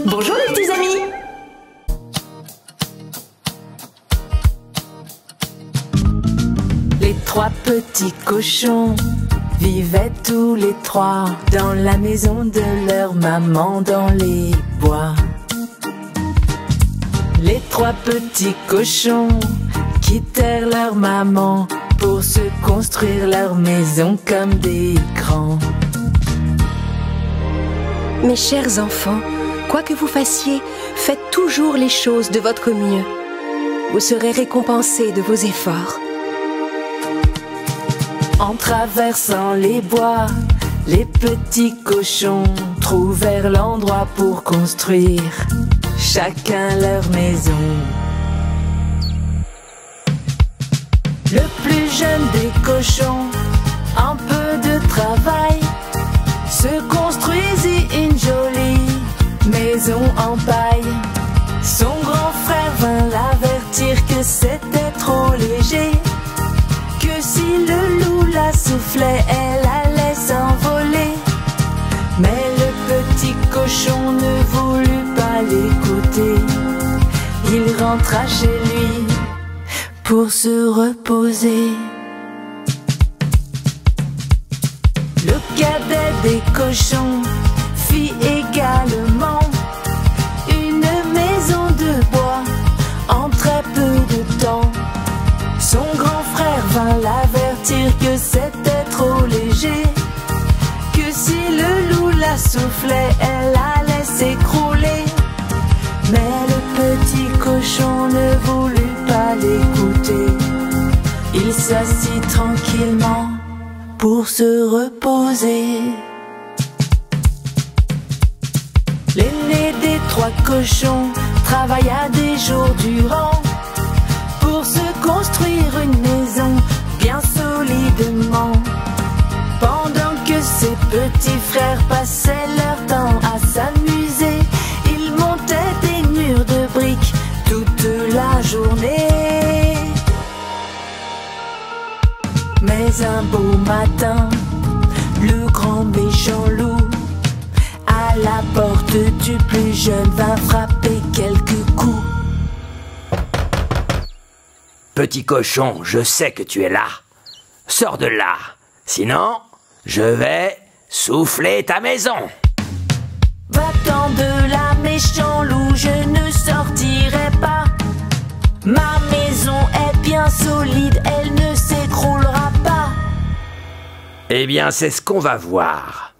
Bonjour les petits amis. Les trois petits cochons vivaient tous les trois dans la maison de leur maman dans les bois. Les trois petits cochons quittèrent leur maman pour se construire leur maison comme des grands. Mes chers enfants, quoi que vous fassiez, faites toujours les choses de votre mieux. Vous serez récompensés de vos efforts. En traversant les bois, les petits cochons trouvèrent l'endroit pour construire chacun leur maison. Le plus jeune des cochons, un peu de travail, se construisit une jolie maison en paille. Son grand frère vint l'avertir que c'était trop léger, que si le loup la soufflait, elle allait s'envoler. Mais le petit cochon ne voulut pas l'écouter. Il rentra chez lui pour se reposer. Le cadet des cochons fit également une maison de bois en très peu de temps. Son grand frère vint l'avertir que c'était trop léger, que si le loup la soufflait, elle allait s'écrouler. Mais le petit cochon ne voulut pas l'écouter. Il s'assit tranquillement pour se reposer. L'aîné des trois cochons travailla des jours durant pour se construire une maison bien solidement. Pendant que ses petits frères passaient leur temps à s'amuser, ils montaient des murs de briques toute la journée. Mais un beau matin, le grand méchant loup à la porte du plus jeune vint frapper quelques coups. Petit cochon, je sais que tu es là. Sors de là, sinon je vais souffler ta maison. Va-t'en de là, méchant loup, je ne sortirai pas. Ma maison est bien solide, elle ne s'écroulera pas. Eh bien, c'est ce qu'on va voir.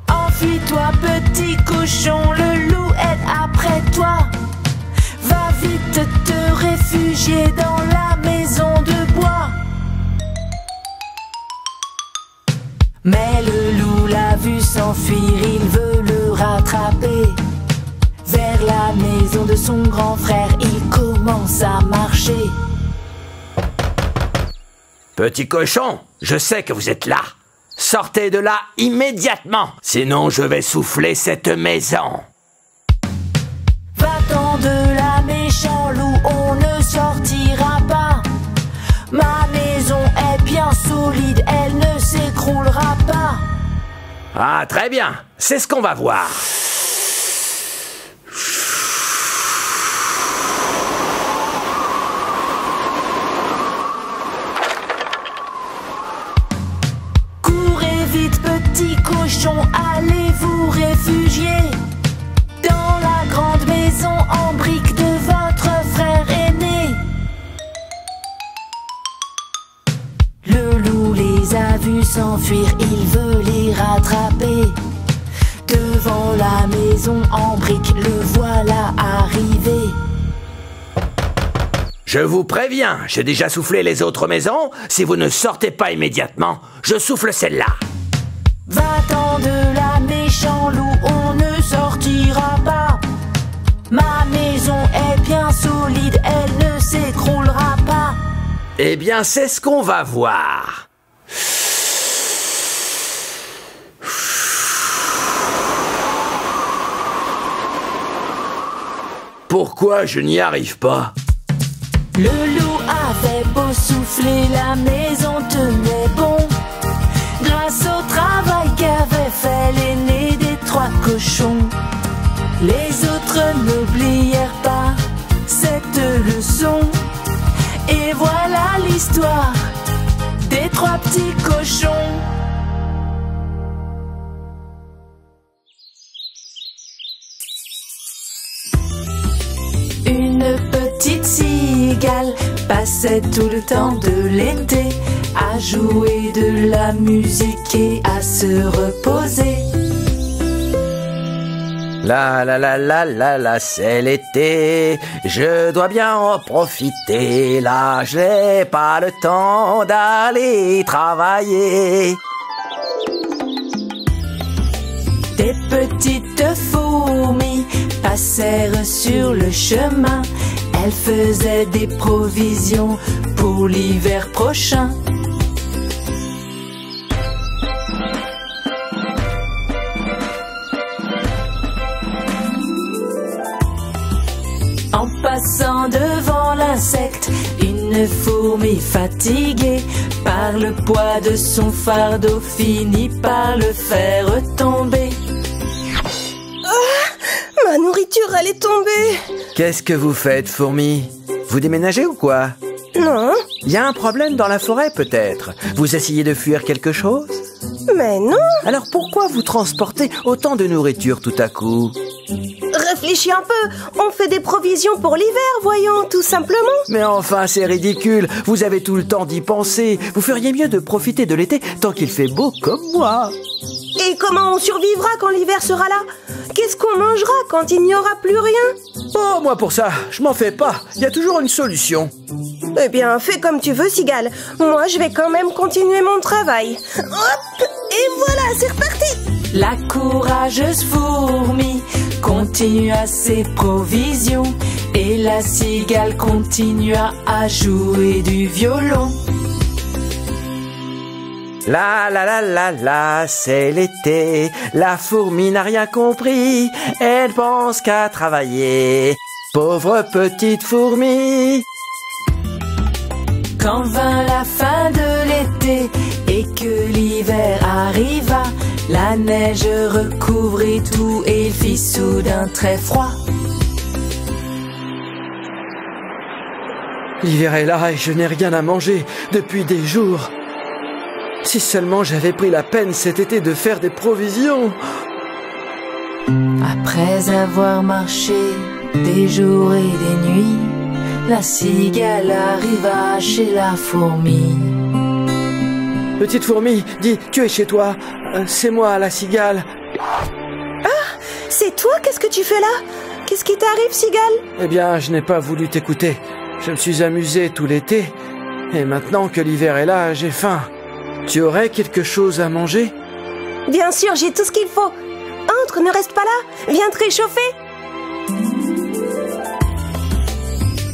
Enfuis-toi, petit cochon, le loup est après toi. Va vite te réfugier dans la maison de bois. Mais le loup l'a vu s'enfuir, il veut le rattraper. Vers la maison de son grand frère, il commence à marcher. Petit cochon, je sais que vous êtes là. Sortez de là immédiatement, sinon je vais souffler cette maison. Va-t'en de là, méchant loup, on ne sortira pas. Ma maison est bien solide, elle ne s'écroulera pas. Ah, très bien, c'est ce qu'on va voir. Courez vite, petit cochon, allez vous réfugier dans la grande maison en briques de votre frère aîné. Le loup les a vus s'enfuir, il veut les rattraper. Devant la maison en briques, le voilà arrivé. Je vous préviens, j'ai déjà soufflé les autres maisons. Si vous ne sortez pas immédiatement, je souffle celle-là. Va-t'en de là, méchant loup, on ne sortira pas. Ma maison est bien solide, elle ne s'écroulera pas. Eh bien, c'est ce qu'on va voir. Pourquoi je n'y arrive pas? Le loup a souffler, la maison tenait bon. Grâce au travail qu'avait fait l'aîné des 3 cochons. Les autres n'oublièrent pas cette leçon. Et voilà l'histoire des 3 petits cochons. Une petite cigale passait tout le temps de l'été à jouer de la musique et à se reposer. La, c'est l'été, je dois bien en profiter. Là, j'ai pas le temps d'aller travailler. Des petites fourmis passèrent sur le chemin. Elles faisaient des provisions pour l'hiver prochain. En passant devant l'insecte, une fourmi fatiguée par le poids de son fardeau finit par le faire tomber. Ma nourriture, elle est tombée. Qu'est-ce que vous faites, fourmi? Vous déménagez ou quoi? Non, Il y a un problème dans la forêt, peut-être. Vous essayez de fuir quelque chose? mais non. Alors pourquoi vous transportez autant de nourriture tout à coup? Réfléchis un peu. On fait des provisions pour l'hiver, voyons, tout simplement. Mais enfin, c'est ridicule. Vous avez tout le temps d'y penser. Vous feriez mieux de profiter de l'été tant qu'il fait beau comme moi. Et comment on survivra quand l'hiver sera là? Qu'est-ce qu'on mangera quand il n'y aura plus rien? Oh, moi pour ça, je m'en fais pas. Il y a toujours une solution. Eh bien, fais comme tu veux, Cigale. Moi, je vais quand même continuer mon travail. Hop! Et voilà, c'est reparti! La courageuse fourmi continua ses provisions et la cigale continua à jouer du violon. La, c'est l'été. La fourmi n'a rien compris. Elle pense qu'à travailler. Pauvre petite fourmi. Quand vint la fin de l'été et que l'hiver arriva, la neige recouvrit tout et il fit soudain très froid. L'hiver est là et je n'ai rien à manger depuis des jours. Si seulement j'avais pris la peine cet été de faire des provisions. Après avoir marché des jours et des nuits, la cigale arriva chez la fourmi. Petite fourmi, dis, tu es chez toi. C'est moi, la cigale. Ah, c'est toi? Qu'est-ce que tu fais là? Qu'est-ce qui t'arrive, Cigale? Eh bien, je n'ai pas voulu t'écouter. Je me suis amusé tout l'été. Et maintenant que l'hiver est là, j'ai faim. Tu aurais quelque chose à manger? Bien sûr, j'ai tout ce qu'il faut. Entre, ne reste pas là. Viens te réchauffer.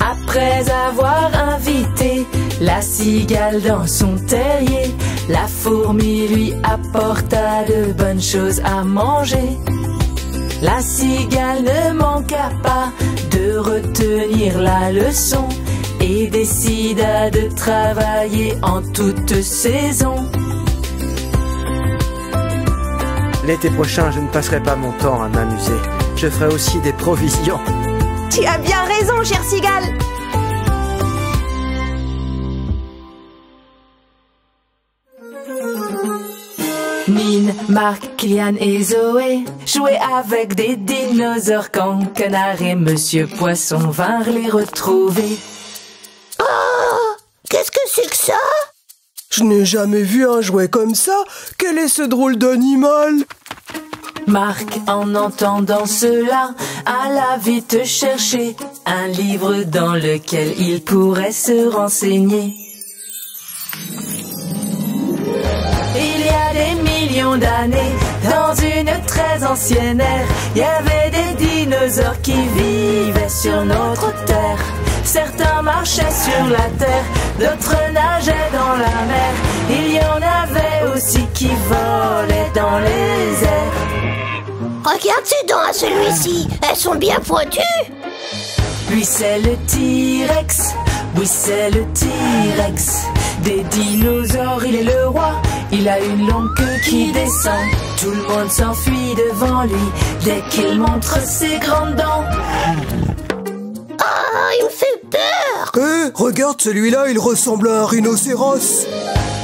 Après avoir invité la cigale dans son terrier, la fourmi lui apporta de bonnes choses à manger. La cigale ne manqua pas de retenir la leçon et décida de travailler en toute saison. L'été prochain, je ne passerai pas mon temps à m'amuser. Je ferai aussi des provisions. Tu as bien raison, chère cigale. Mine, Marc, Kylian et Zoé jouaient avec des dinosaures quand Canard et Monsieur Poisson vinrent les retrouver. Oh, qu'est-ce que c'est que ça? Je n'ai jamais vu un jouet comme ça. Quel est ce drôle d'animal? Marc, en entendant cela, alla vite chercher un livre dans lequel il pourrait se renseigner. Il y a des millions d'années, dans une très ancienne ère, il y avait des dinosaures qui vivaient sur notre terre. Certains marchaient sur la terre, d'autres nageaient dans la mer. Il y en avait aussi qui volaient dans les airs. Regarde ses dents à celui-ci, elles sont bien pointues. Lui c'est le T-Rex, oui c'est le T-Rex. Des dinosaures, il est le roi. Il a une longue queue qui descend. Tout le monde s'enfuit devant lui dès qu'il montre ses grandes dents. Ah, il me fait peur. Regarde celui-là, il ressemble à un rhinocéros.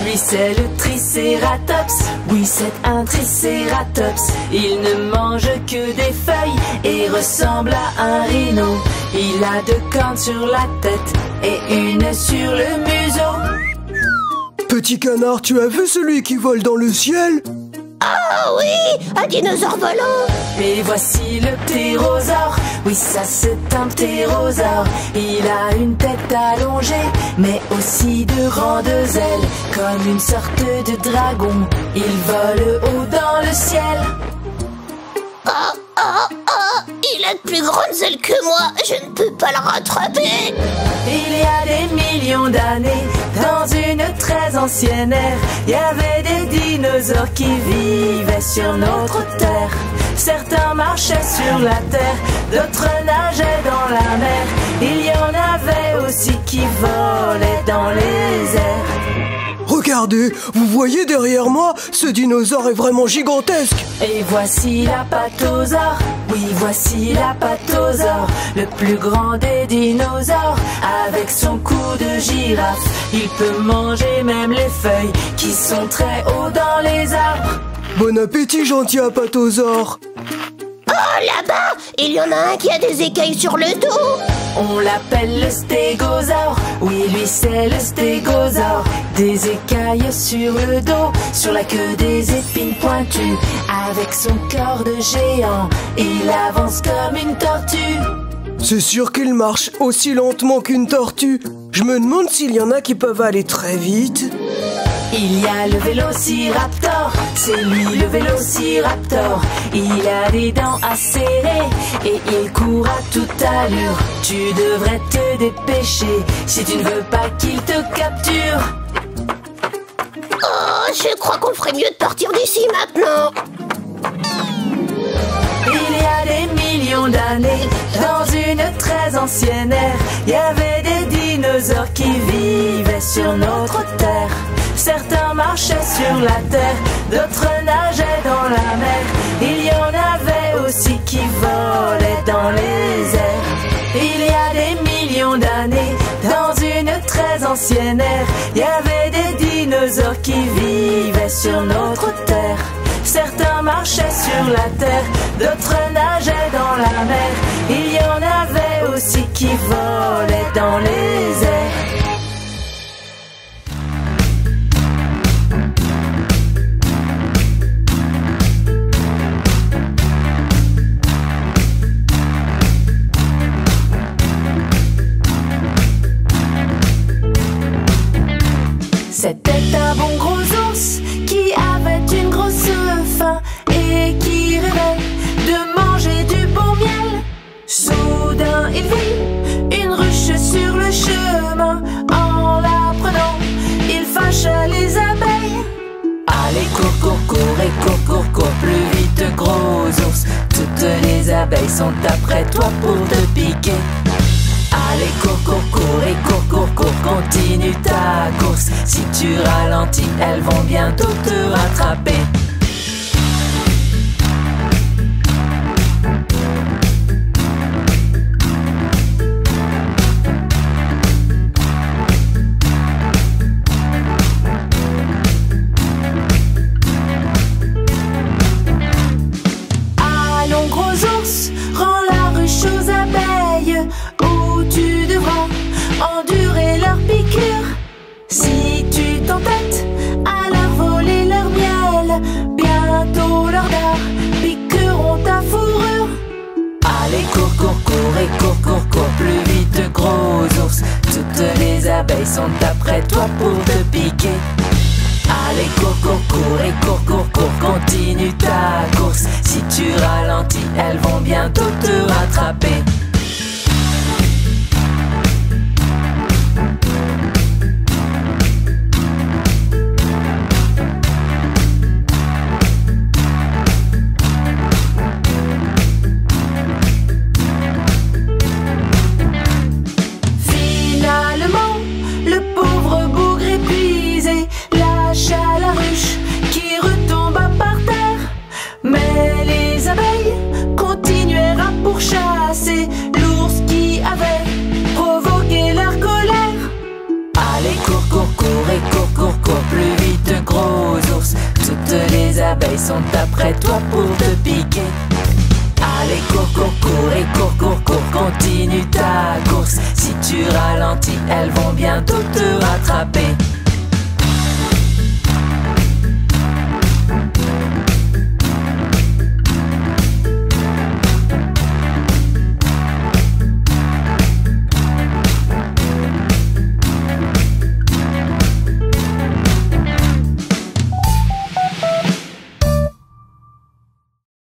Lui c'est le tricératops. Oui, c'est un tricératops. Il ne mange que des feuilles et ressemble à un rhino. Il a 2 cornes sur la tête et une sur le museau. Petit canard, tu as vu celui qui vole dans le ciel? Ah oui, un dinosaure volant. Et voici le ptérosaure. Oui, ça c'est un ptérosaure. Il a une tête allongée, mais aussi de grandes ailes, comme une sorte de dragon. Il vole haut dans le ciel. Il a de plus grandes ailes que moi. Je ne peux pas le rattraper. Il y a des millions d'années, dans une très ancienne ère, il y avait des dinosaures qui vivaient sur notre terre. Certains marchaient sur la terre, d'autres nageaient dans la mer. Il y en avait aussi qui volaient dans les airs. Regardez, vous voyez derrière moi, ce dinosaure est vraiment gigantesque. Et voici l'apatosaure. Oui, voici l'apatosaure, le plus grand des dinosaures. Avec son cou de girafe, il peut manger même les feuilles qui sont très haut dans les arbres. Bon appétit, gentil apatosaure. Oh, là-bas, il y en a un qui a des écailles sur le dos. On l'appelle le stégosaure. Oui, lui c'est le stégosaure. Des écailles sur le dos, sur la queue des épines pointues. Avec son corps de géant, il avance comme une tortue. C'est sûr qu'il marche aussi lentement qu'une tortue. Je me demande s'il y en a qui peuvent aller très vite. Il y a le vélociraptor, c'est lui le vélociraptor. Il a des dents acérées et il court à toute allure. Tu devrais te dépêcher si tu ne veux pas qu'il te capture. Oh, je crois qu'on ferait mieux de partir d'ici maintenant. Il y a des millions d'années, dans une très ancienne ère, il y avait des dinosaures qui vivaient sur notre terre. Certains marchaient sur la terre, d'autres nageaient dans la mer. Il y en avait aussi qui volaient dans les airs. Il y a des millions d'années, dans une très ancienne ère, il y avait des dinosaures qui vivaient sur notre terre. Certains marchaient sur la terre, d'autres nageaient dans la mer. Il y en avait aussi qui volaient dans les airs. C'était un bon gros ours qui avait une grosse faim et qui rêvait de manger du bon miel. Soudain il vit une ruche sur le chemin. En la prenant, il fâcha les abeilles. Allez cours, cours, cours et cours, cours, cours plus vite gros ours. Toutes les abeilles sont après toi pour te piquer. Allez cours, cours, cours et cours, cours, cours, continue ta course. Si tu ralentis, elles vont bientôt te rattraper. Allons gros ours, rends la ruche aux abeilles, où tu devras endurer leurs piqûres. Si tu t'entêtes à leur voler leur miel, bientôt leurs dards piqueront ta fourrure. Allez cours, cours, cours et cours, cours, cours plus vite gros ours. Toutes les abeilles sont après toi pour te piquer. Allez cours, cours, cours et cours, cours, cours, continue ta course. Si tu ralentis, elles vont bientôt te rattraper. Finalement, le pauvre bougre épuisé sont après toi pour te piquer. Allez, cours, cours, cours et cours, cours, cours, continue ta course. Si tu ralentis, elles vont bientôt te rattraper.